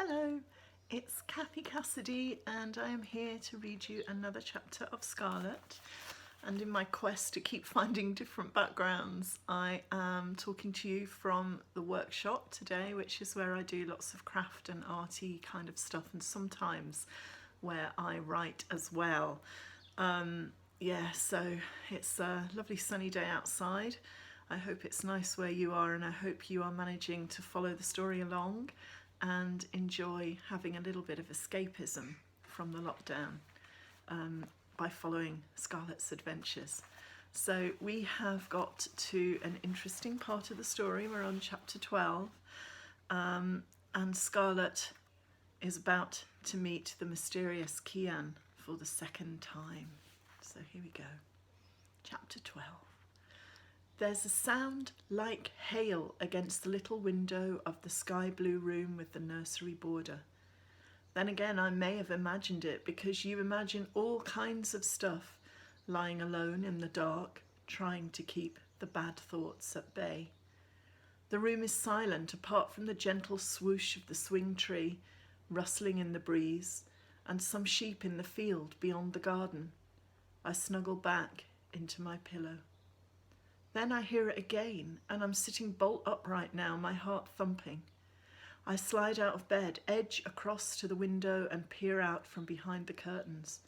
Hello, it's Cathy Cassidy and I am here to read you another chapter of Scarlett. And in my quest to keep finding different backgrounds, I am talking to you from the workshop today, which is where I do lots of craft and arty kind of stuff, and sometimes where I write as well. So it's a lovely sunny day outside. I hope it's nice where you are, and I hope you are managing to follow the story along and enjoy having a little bit of escapism from the lockdown by following Scarlett's adventures. So we have got to an interesting part of the story. We're on chapter 12, and Scarlett is about to meet the mysterious Kian for the second time. So here we go. Chapter 12. There's a sound like hail against the little window of the sky blue room with the nursery border. Then again, I may have imagined it, because you imagine all kinds of stuff lying alone in the dark, trying to keep the bad thoughts at bay. The room is silent apart from the gentle swoosh of the swing tree rustling in the breeze and some sheep in the field beyond the garden. I snuggle back into my pillow. Then I hear it again, and I'm sitting bolt upright now, my heart thumping. I slide out of bed, edge across to the window and peer out from behind the curtains.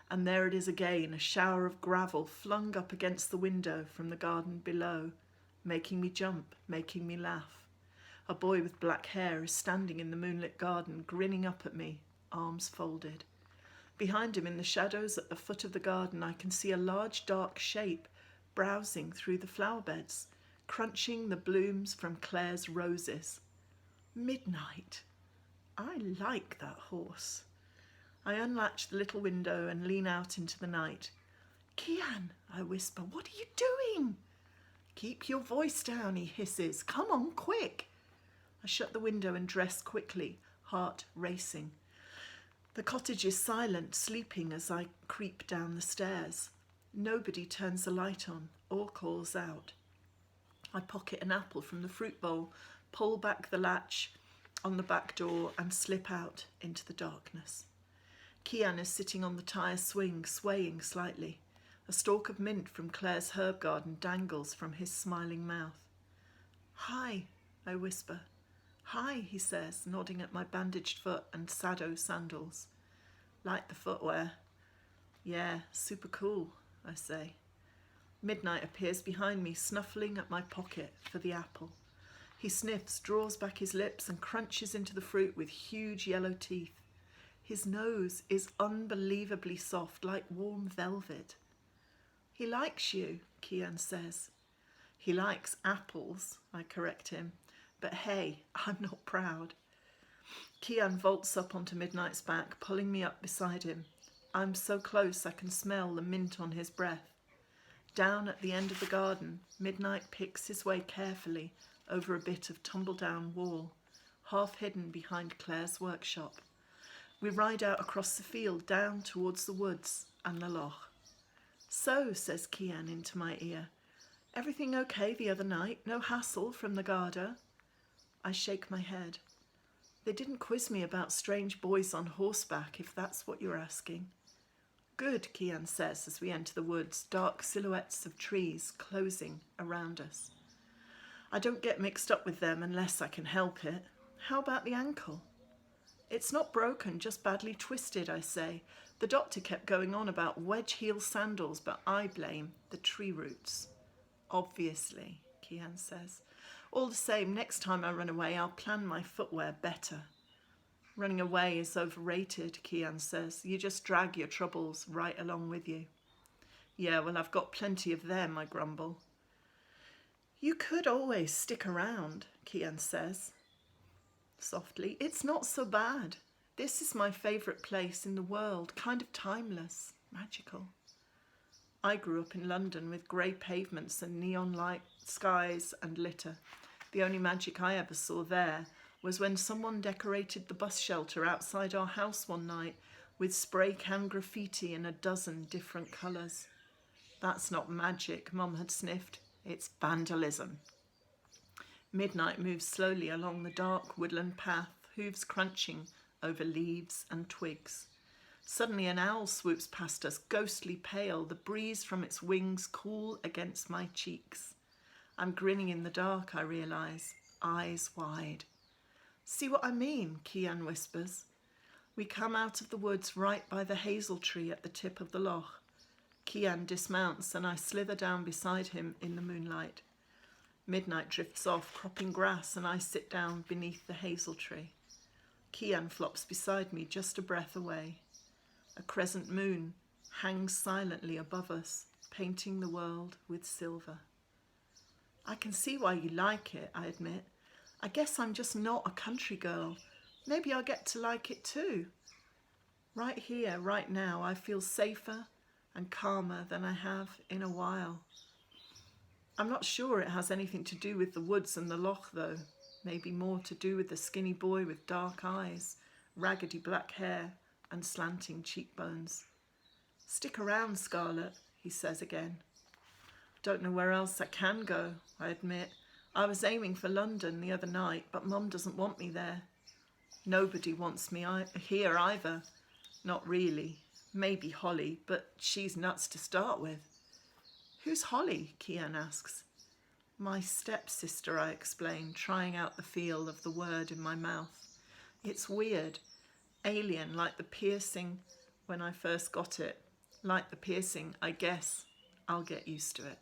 And there it is again, a shower of gravel flung up against the window from the garden below, making me jump, making me laugh. A boy with black hair is standing in the moonlit garden, grinning up at me, arms folded. Behind him, in the shadows at the foot of the garden, I can see a large dark shape browsing through the flower beds, crunching the blooms from Claire's roses. Midnight. I like that horse. I unlatch the little window and lean out into the night. Kian, I whisper, what are you doing? Keep your voice down, he hisses. Come on, quick. I shut the window and dress quickly, heart racing. The cottage is silent, sleeping as I creep down the stairs. Nobody turns the light on or calls out. I pocket an apple from the fruit bowl, pull back the latch on the back door and slip out into the darkness. Kian is sitting on the tyre swing, swaying slightly. A stalk of mint from Claire's herb garden dangles from his smiling mouth. Hi, I whisper. Hi, he says, nodding at my bandaged foot and Sado sandals. Like the footwear. Yeah, super cool, I say. Midnight appears behind me, snuffling at my pocket for the apple. He sniffs, draws back his lips and crunches into the fruit with huge yellow teeth. His nose is unbelievably soft, like warm velvet. He likes you, Kian says. He likes apples, I correct him. But hey, I'm not proud. Kian vaults up onto Midnight's back, pulling me up beside him. I'm so close I can smell the mint on his breath. Down at the end of the garden, Midnight picks his way carefully over a bit of tumble-down wall, half hidden behind Claire's workshop. We ride out across the field, down towards the woods and the loch. So, says Kian into my ear, everything okay the other night? No hassle from the Garda? I shake my head. They didn't quiz me about strange boys on horseback, if that's what you're asking. Good, Kian says as we enter the woods, dark silhouettes of trees closing around us. I don't get mixed up with them unless I can help it. How about the ankle? It's not broken, just badly twisted, I say. The doctor kept going on about wedge heel sandals, but I blame the tree roots. Obviously, Kian says. All the same, next time I run away, I'll plan my footwear better. Running away is overrated, Kian says. You just drag your troubles right along with you. Yeah, well, I've got plenty of them, I grumble. You could always stick around, Kian says. Softly, it's not so bad. This is my favourite place in the world, kind of timeless, magical. I grew up in London with grey pavements and neon light skies and litter. The only magic I ever saw there was when someone decorated the bus shelter outside our house one night with spray can graffiti in a dozen different colours. That's not magic, Mum had sniffed. It's vandalism. Midnight moves slowly along the dark woodland path, hooves crunching over leaves and twigs. Suddenly an owl swoops past us, ghostly pale, the breeze from its wings cool against my cheeks. I'm grinning in the dark, I realise, eyes wide. See what I mean, Cian whispers. We come out of the woods right by the hazel tree at the tip of the loch. Cian dismounts and I slither down beside him in the moonlight. Midnight drifts off, cropping grass, and I sit down beneath the hazel tree. Cian flops beside me, just a breath away. A crescent moon hangs silently above us, painting the world with silver. I can see why you like it, I admit. I guess I'm just not a country girl. Maybe I'll get to like it too. Right here, right now, I feel safer and calmer than I have in a while. I'm not sure it has anything to do with the woods and the loch, though. Maybe more to do with the skinny boy with dark eyes, raggedy black hair, and slanting cheekbones. Stick around, Scarlett, he says again. Don't know where else I can go, I admit. I was aiming for London the other night, but Mum doesn't want me there. Nobody wants me here either. Not really. Maybe Holly, but she's nuts to start with. Who's Holly? Cian asks. My stepsister, I explain, trying out the feel of the word in my mouth. It's weird. Alien, like the piercing when I first got it. Like the piercing, I guess I'll get used to it.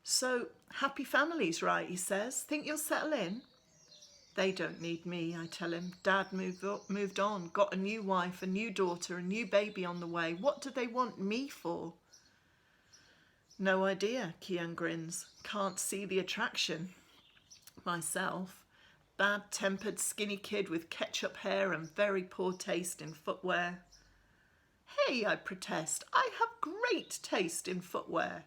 So, happy families, right, he says. Think you'll settle in? They don't need me, I tell him. Dad moved on, got a new wife, a new daughter, a new baby on the way. What do they want me for? No idea, Cian grins. Can't see the attraction. Myself. Bad-tempered, skinny kid with ketchup hair and very poor taste in footwear. Hey, I protest, I have great taste in footwear.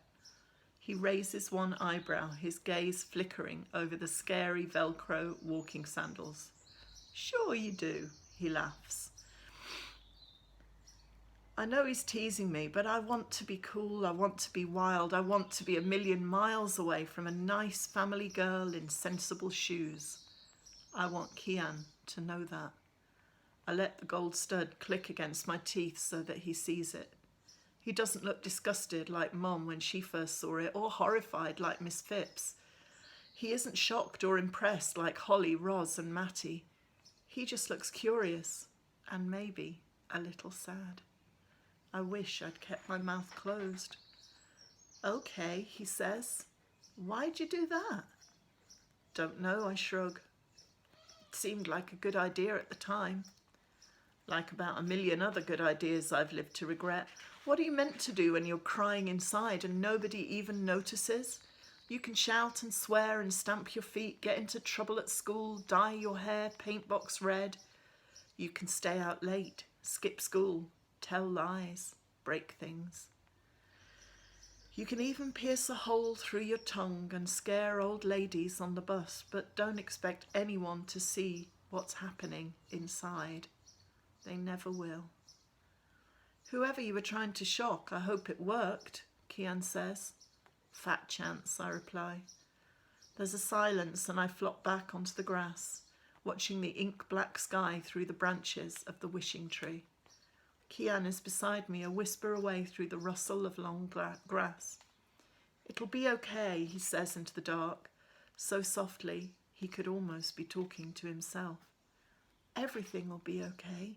He raises one eyebrow, his gaze flickering over the scary Velcro walking sandals. Sure you do, he laughs. I know he's teasing me, but I want to be cool, I want to be wild, I want to be a million miles away from a nice family girl in sensible shoes. I want Cian to know that. I let the gold stud click against my teeth so that he sees it. He doesn't look disgusted like Mum when she first saw it, or horrified like Miss Phipps. He isn't shocked or impressed like Holly, Roz and Matty. He just looks curious and maybe a little sad. I wish I'd kept my mouth closed. Okay, he says. Why'd you do that? Don't know, I shrug. It seemed like a good idea at the time. Like about a million other good ideas I've lived to regret. What are you meant to do when you're crying inside and nobody even notices? You can shout and swear and stamp your feet, get into trouble at school, dye your hair, paint box red. You can stay out late, skip school, tell lies, break things. You can even pierce a hole through your tongue and scare old ladies on the bus, but don't expect anyone to see what's happening inside. They never will. Whoever you were trying to shock, I hope it worked, Cian says. Fat chance, I reply. There's a silence and I flop back onto the grass, watching the ink-black sky through the branches of the wishing tree. Cian is beside me, a whisper away through the rustle of long grass. It'll be okay, he says into the dark, so softly he could almost be talking to himself. Everything will be okay.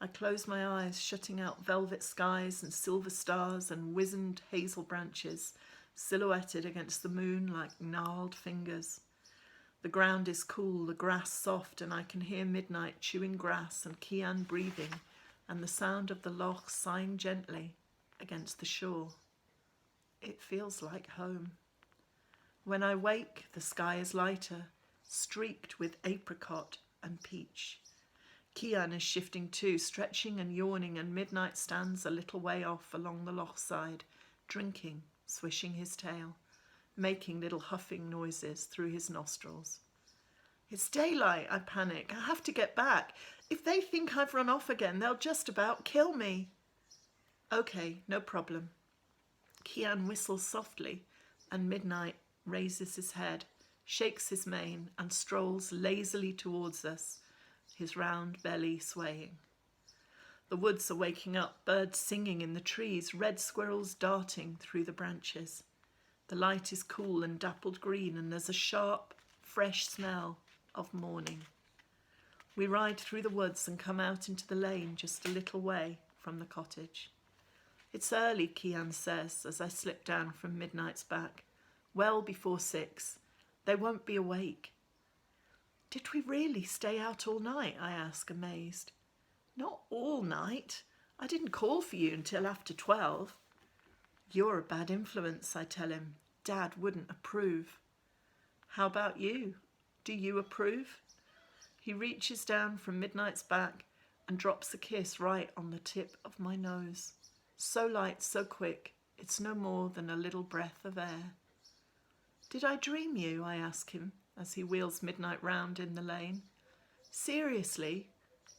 I close my eyes, shutting out velvet skies and silver stars and wizened hazel branches, silhouetted against the moon like gnarled fingers. The ground is cool, the grass soft, and I can hear midnight chewing grass and Cian breathing, and the sound of the loch sighing gently against the shore. It feels like home. When I wake, the sky is lighter, streaked with apricot and peach. Cian is shifting too, stretching and yawning, and midnight stands a little way off along the loch side, drinking, swishing his tail, making little huffing noises through his nostrils. It's daylight, I panic. I have to get back. If they think I've run off again, they'll just about kill me. Okay, no problem. Cian whistles softly, and midnight raises his head, shakes his mane and strolls lazily towards us, his round belly swaying. The woods are waking up, birds singing in the trees, red squirrels darting through the branches. The light is cool and dappled green, and there's a sharp, fresh smell of morning. We ride through the woods and come out into the lane just a little way from the cottage. It's early, Kian says, as I slip down from Midnight's back. Well before 6. They won't be awake. Did we really stay out all night? I ask, amazed. Not all night. I didn't call for you until after 12. You're a bad influence, I tell him. Dad wouldn't approve. How about you? Do you approve? He reaches down from Midnight's back and drops a kiss right on the tip of my nose. So light, so quick, it's no more than a little breath of air. Did I dream you? I ask him as he wheels Midnight round in the lane. Seriously?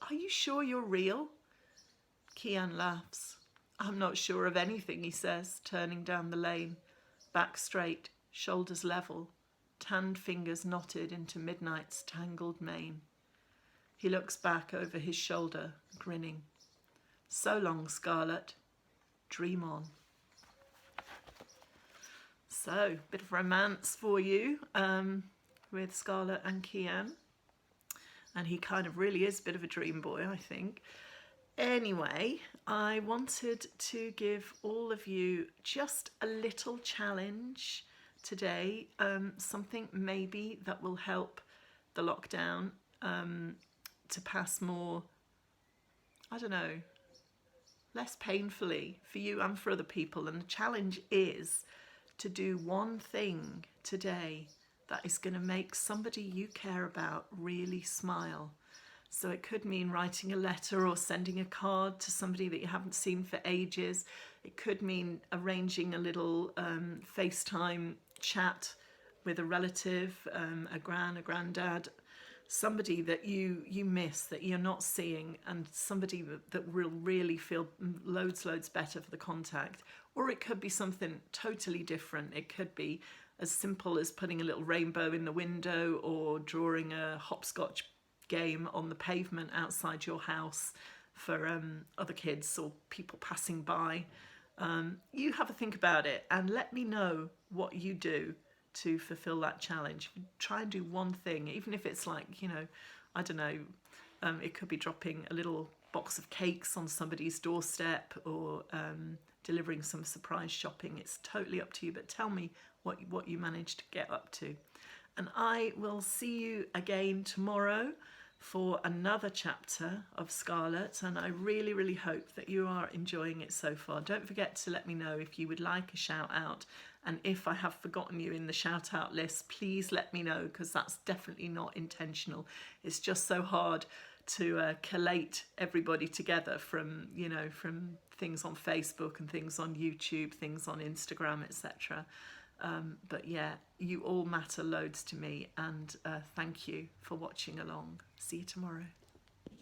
Are you sure you're real? Kian laughs. I'm not sure of anything, he says, turning down the lane, back straight, shoulders level, tanned fingers knotted into Midnight's tangled mane. He looks back over his shoulder, grinning. So long, Scarlett. Dream on. So, bit of romance for you with Scarlett and Kian. And he kind of really is a bit of a dream boy, I think. Anyway, I wanted to give all of you just a little challenge today, something maybe that will help the lockdown to pass more, I don't know, less painfully for you and for other people. And the challenge is to do one thing today that is going to make somebody you care about really smile. So it could mean writing a letter or sending a card to somebody that you haven't seen for ages. It could mean arranging a little FaceTime chat with a relative, a granddad, somebody that you miss, that you're not seeing, and somebody that will really feel loads better for the contact. Or it could be something totally different. It could be as simple as putting a little rainbow in the window or drawing a hopscotch game on the pavement outside your house for other kids or people passing by. You have a think about it and let me know what you do to fulfill that challenge. Try and do one thing, even if it's like, you know, I don't know, it could be dropping a little box of cakes on somebody's doorstep or delivering some surprise shopping. It's totally up to you, but tell me what you managed to get up to. And I will see you again tomorrow for another chapter of Scarlett, and I really hope that you are enjoying it so far. Don't forget to let me know if you would like a shout out, and if I have forgotten you in the shout out list, please let me know, because that's definitely not intentional. It's just so hard to collate everybody together from, you know, from things on Facebook and things on YouTube, things on Instagram, etc. But yeah, you all matter loads to me, and thank you for watching along. See you tomorrow.